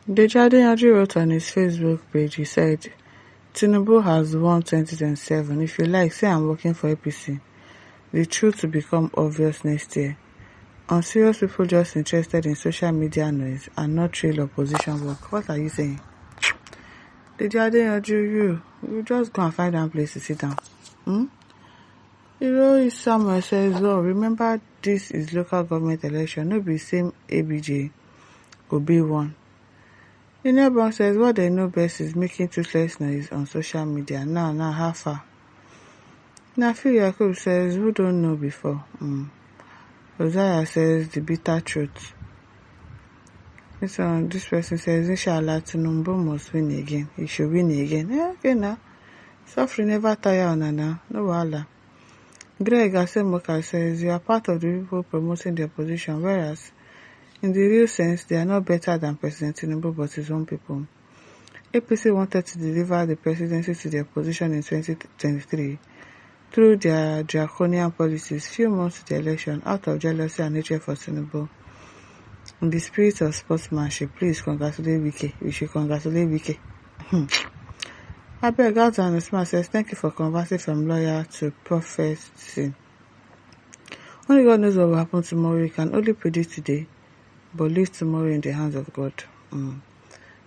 Adeyanju wrote on his Facebook page, he said, Tinubu has won 2027. If you like, say I'm working for APC. The truth will become obvious next year. Unserious people just interested in social media noise and not real opposition work. What are you saying? Adeyanju, you just go and find one place to sit down. Samuel says, well, remember this is local government election, no be same ABJ go be one. Inebon says what they know best is making toothless noise on social media. Now, how far? Nafi Yakub says, who don't know before? Rosiah says, the bitter truth. This person says, Inshallah, Tinubu must win again. He should win again. Okay now. Suffering never tire on now. No wahala. Greg Asemoka says, you are part of the people promoting the opposition, whereas in the real sense, they are not better than President Tinubu but his own people. APC wanted to deliver the presidency to the opposition in 2023 through their draconian policies few months to the election out of jealousy and hatred for Tinubu. In the spirit of sportsmanship, please congratulate Wike. We should congratulate Wike. Abeg Gazan Usman says, thank you for converting from lawyer to prophecy. Only God knows what will happen tomorrow. You can only predict today, but leave tomorrow in the hands of God.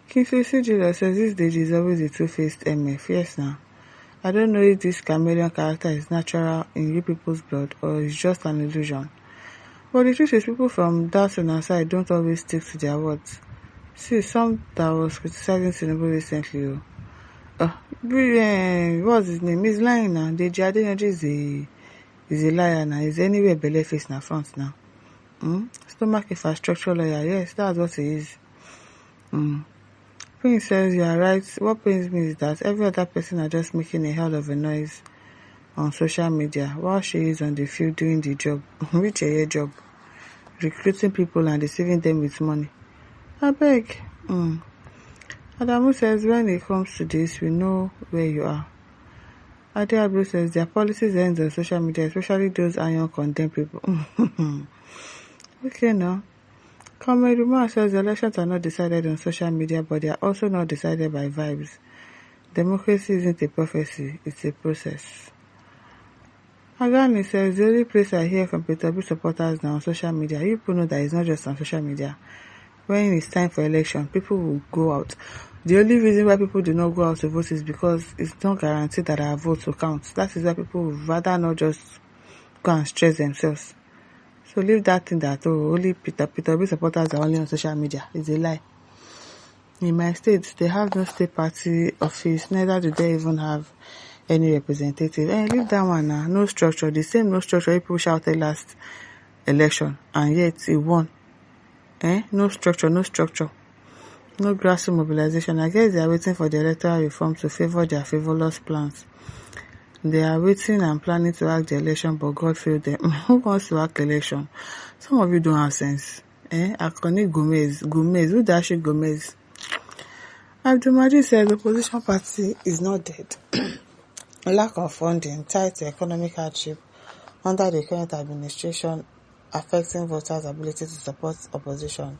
Kingsley Julius says, this Deji is always a two-faced MF. Yes, now. I don't know if this chameleon character is natural in you people's blood or is just an illusion. But the truth is, people from that on our side don't always stick to their words. See, some that was criticizing Tinubu recently. What's his name? He's lying now. Deji Adeyanju is a liar now. He's anywhere belly face na front now. Stomach infrastructure lawyer. Yes, that's what he is. Prince says, you are right. What pains me is that every other person are just making a hell of a noise on social media while she is on the field doing the job. Which a job? Recruiting people and deceiving them with money. I beg. Adamu says, when it comes to this, we know where you are. Adeyanju says, their policies end on social media, especially those iron condemned people. Okay, now. Comrade Umar says the elections are not decided on social media, but they are also not decided by vibes. Democracy isn't a prophecy, it's a process. Agani says, the only place I hear from Tinubu supporters now on social media, you people know that it's not just on social media. When it's time for election, people will go out. The only reason why people do not go out to vote is because it's not guaranteed that our votes will count. That is why people would rather not just go and stress themselves. So leave that thing that only Peter supporters are only on social media. It's a lie. In my state, they have no state party office, neither do they even have any representative. Leave that one now. No structure. The same no structure people shouted last election, and yet it won. No structure. No grassroots mobilization. I guess they are waiting for the electoral reform to favor their frivolous plans. They are waiting and planning to act the election, but God failed them. Who wants to act election? Some of you don't have sense. Akoni Gomez. Who dash Gomez? Abdulmajid said the opposition party is not dead. Lack of funding, tied to economic hardship under the current administration affecting voters' ability to support opposition.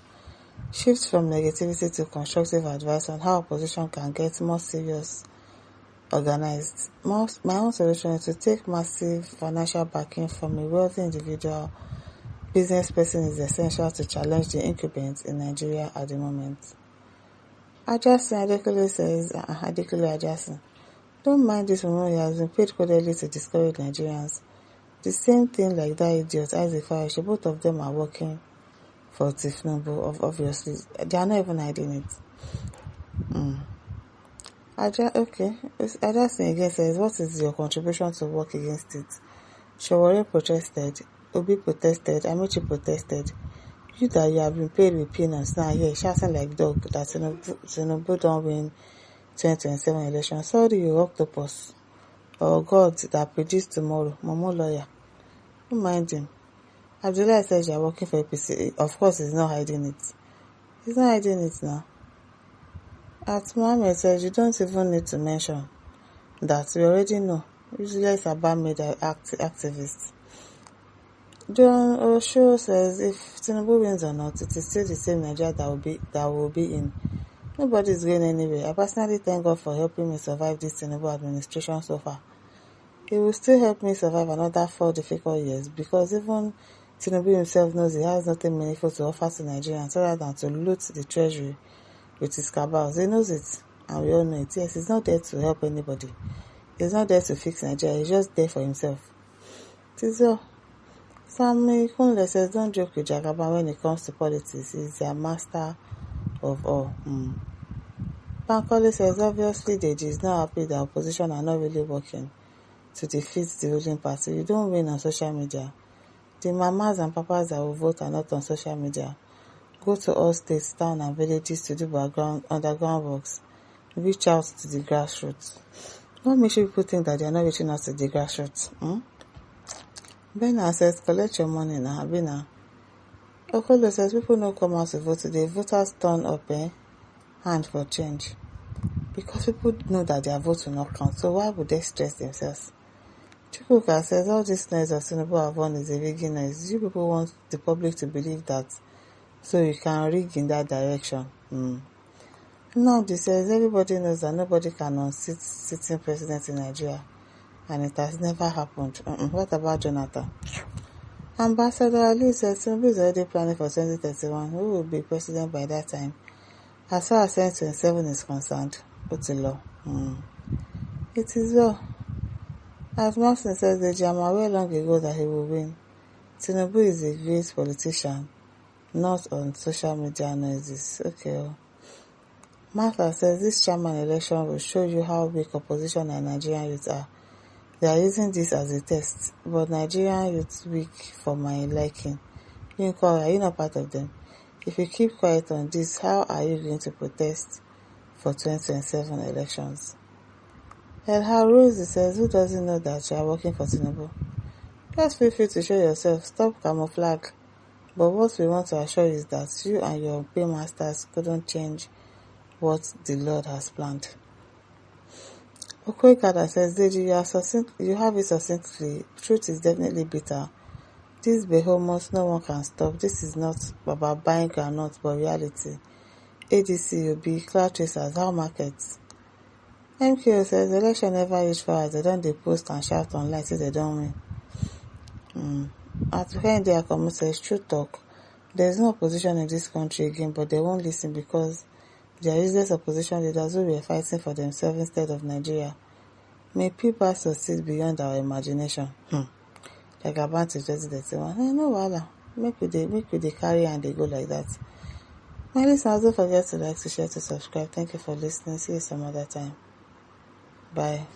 Shift from negativity to constructive advice on how opposition can get more serious organized. My own solution is to take massive financial backing from a wealthy individual business person is essential to challenge the incumbents in Nigeria at the moment. Adjacent Adekule says, Adjasin, don't mind this woman, he has been paid codedly to discourage Nigerians. The same thing like that idiot, Isaac Farashi, both of them are working for Tinubu, obviously. They are not even hiding it. Okay. Adjacent again says, what is your contribution to work against it? Shawari protested, Obi protested, Amici protested. You that you have been paid with peanuts now here shouting like dog that Tinubu don't win 2027 election. Sorry, you octopus. Or God that predicts tomorrow. Momo lawyer. Don't mind him. Abdullah says you are working for APC. Of course, he's not hiding it. He's not hiding it now. At Mohammed says you don't even need to mention that we already know. Usually it's about made activists. John Osho says if Tinubu wins or not, it is still the same Nigeria that will be in Nobody is going anywhere. I personally thank God for helping me survive this Tinubu administration so far. He will still help me survive another 4 difficult years, because even Tinubu himself knows he has nothing meaningful to offer to Nigerians other than to loot the treasury with his cabals. He knows it, and we all know it. Yes, he's not there to help anybody. He's not there to fix Nigeria. He's just there for himself. It is all. Sammy Kunle says, don't joke with Jagaba when it comes to politics. He's their master of all. Bankole says, obviously Deji is not happy that opposition are not really working to defeat the ruling party. You don't win on social media. The mamas and papas that will vote are not on social media. Go to all states, towns and villages to do underground works. Reach out to the grassroots. What makes you people think that they are not reaching out to the grassroots? Bena says, collect your money now, Abina. Okolo says, people don't come out to vote today. Voters turn up, hand for change. Because people know that their vote will not count, so why would they stress themselves? Chukwuka says, all this noise of Tinubu have won is a rigging noise. You people want the public to believe that, so you can rig in that direction. Nnamdi says, everybody knows that nobody can unseat sitting president in Nigeria, and it has never happened. What about Jonathan? Ambassador Ali says, Tinubu is already planning for 2031. Who will be president by that time? As far as 2027 is concerned, what's the law? It is law. As Martin says, the I'm aware long ago that he will win. Tinubu is a great politician, not on social media noises. Okay. Martha says, this chairman election will show you how weak opposition and Nigerian youth are. They are using this as a test, but Nigerian youth weak for my liking. Are you not part of them? If you keep quiet on this, how are you going to protest for 2027 elections? Elha Rose says, who doesn't know that you are working for Tinubu? Just feel free to show yourself. Stop camouflage. But what we want to assure you is that you and your paymasters couldn't change what the Lord has planned. Okoikada says, Deji, you have it succinctly. Truth is definitely bitter. This behemoth, no one can stop. This is not about buying groundnuts, but reality. ADC will be cloud tracers, how markets? MKO says, election never reach far as they don't post and shout online till they don't win. At the end, their comment says, true talk. There is no opposition in this country again, but they won't listen because they are useless opposition leaders who were fighting for themselves instead of Nigeria. May people succeed beyond our imagination. Like about 2031. No wala. Make we dey carry and they go like that. My listeners, don't forget to like, to share, to subscribe. Thank you for listening. See you some other time. Bye.